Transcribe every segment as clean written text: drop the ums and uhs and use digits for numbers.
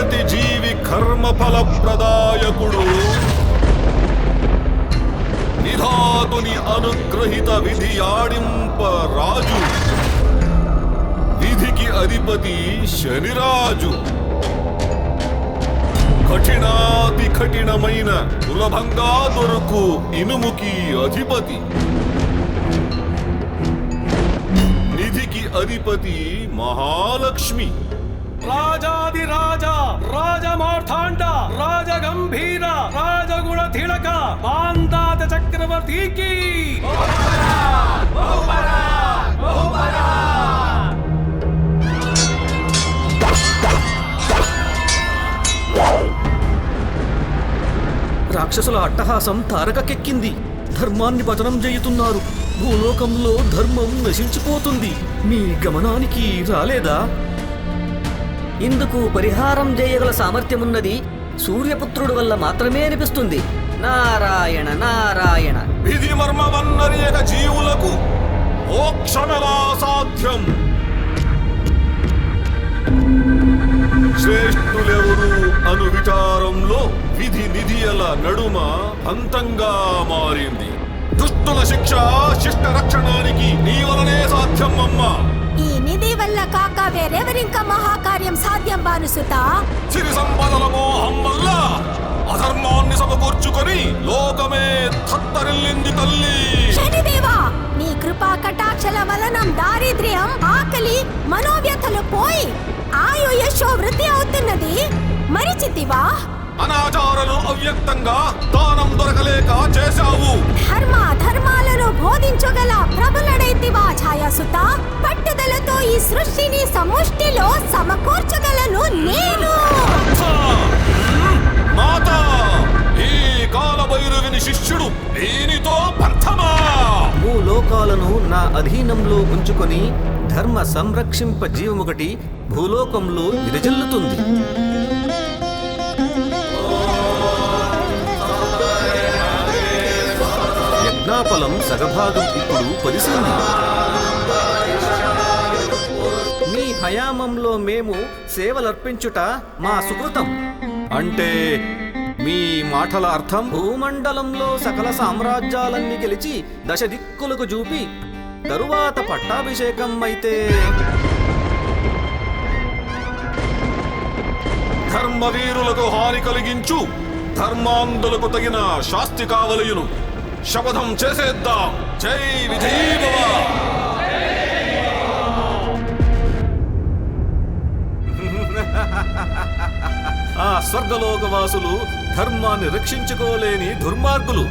ప్రతి జీవి కర్మఫల ప్రదాయకుడు, విధాతుని అనుగ్రహిత విధి ఆడింప రాజు, విధికి అధిపతి శనిరాజు, కఠినాతి కఠినమైన సులభంగా దొరకు ఇనుముకి అధిపతి, నిధికి అధిపతి మహాలక్ష్మి, రాజాది రాజా రాజమార్థాండ రాజగంభీర రాజగుణ తిలక మాందాత చక్రవర్తికి రాక్షసుల అట్టహాసం తారకకెక్కింది. ధర్మాన్ని పతనం చేయుతున్నారు. భూలోకంలో ధర్మం నశించిపోతుంది. మీ గమనానికి రాలేదా? ఇందుకు పరిహారం చేయగల సామర్థ్యమున్నది సూర్యపుత్రుడు వల్ల మాత్రమే అనిపిస్తుంది. నారాయణ నారాయణ. విధి మర్మవన్నరియక జీవులకు మోక్షమెలా సాధ్యం? శ్రేష్ఠులెవరు అను విచారంలో విధి నిధియల నడుమ అంతంగా మారింది. దుష్టుల శిక్ష శిష్ట రక్షణానికి నీ వలనే సాధ్యం అమ్మా. ఈ నిధి వల్ల కాక వేరెవరింకా మహాకార్యం సాధ్యం బానుసుత? సిరి సంపదల మోహం వల్ల అధర్మాన్ని సమకూర్చుకొని లోకమే తత్తరిల్లింది తల్లి. శనిదేవా, నీ కృపా కటాక్షల వలనం దారిద్ర్యం, ఆకలి, మనోవ్యథలు పోయి ఆయు యశో వృద్ధి అవుతున్నది. మరిచితివా? అనాచారాలు అవ్యక్తంగా దానం దొరకలేక చేశావు. ధర్మాలను బోధించగల ప్రభులడైతివా ఛాయాసుత? పట్టుదలతో ఈ సృష్టిని సముష్టిలో సమకూర్చగలను నేను. మాత, ఈ కాలభైరవిని శిష్యుడు దీనితో పంథమా? భూలోకాలను నా అధీనంలో ఉంచుకొని ధర్మ సంరక్షింప జీవమొకటి భూలోకంలో విరజిల్లుతుంది. యజ్ఞాఫలం సగభాగం ఇప్పుడు పొలిసింది. మీ హయామంలో మేము సేవలర్పించుట మా సుకృతం. అంటే మీ మాటల అర్థం భూమండలంలో సకల సామ్రాజ్యాలన్నీ గెలిచి దశ దిక్కులకు చూపి తరువాత పట్టాభిషేకం అయితే ధర్మవీరులకు హాని కలిగించు ధర్మాంధులకు తగిన శాస్తి కావలయును. శపథం చేసేద్దాం. జై విజయీ భవ. ఆ స్వర్గలోకవాసులు ధర్మాన్ని రక్షించుకోలేని దుర్మార్గులు.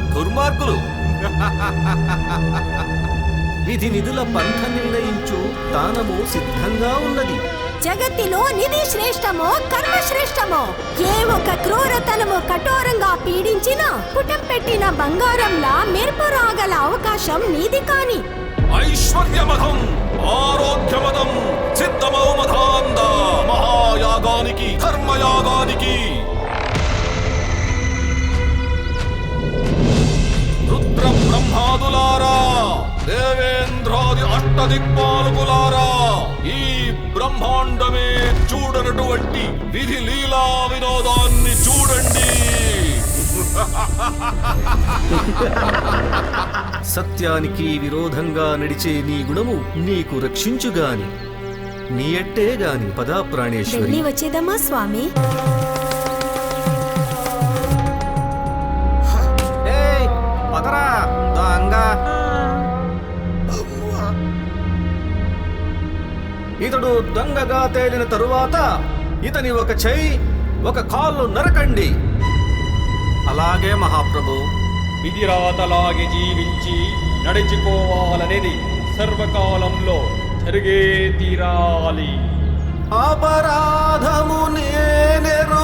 విధి నిధుల పంథ నిర్ణయించు తానము సిద్ధంగా ఉన్నది. జగత్తులో నిధి శ్రేష్టమో కర్మ శ్రేష్టమో? ఏ ఒక క్రూరతనము కఠోరంగా పీడించినా పుటం పెట్టిన బంగారంలా మెరుపు రాగల అవకాశం నీది. కాని ఐశ్వర్యమధం ఆరోగ్యమదం సిద్ధమౌ మధాంద మహాయాగానికి ధర్మయాగానికి రుద్ర బ్రహ్మాదులారా, దేవేంద్రాది అష్టదిక్పాలకులారా, ఈ బ్రహ్మాండమే చూడనటువంటి విధి లీలా వినోదాన్ని చూడండి. సత్యానికి విరోధంగా నడిచే నీ గుణము నీకు రక్షించుగాని, నీ ఎట్టే గాని పదా ప్రాణేశ్వరి. వెళ్ళి వచ్చేదమ్మా స్వామి. ఇతడు దొంగగా తేలిన తరువాత ఇతని ఒక చెయ్యి ఒక కాళ్ళు నరకండి. అలాగే మహాప్రభు. విధిరాతలాగే జీవించి నడుచుకోవాలనేది సర్వకాలంలో జరిగే తీరాలి. అపరాధము నేనెరుగను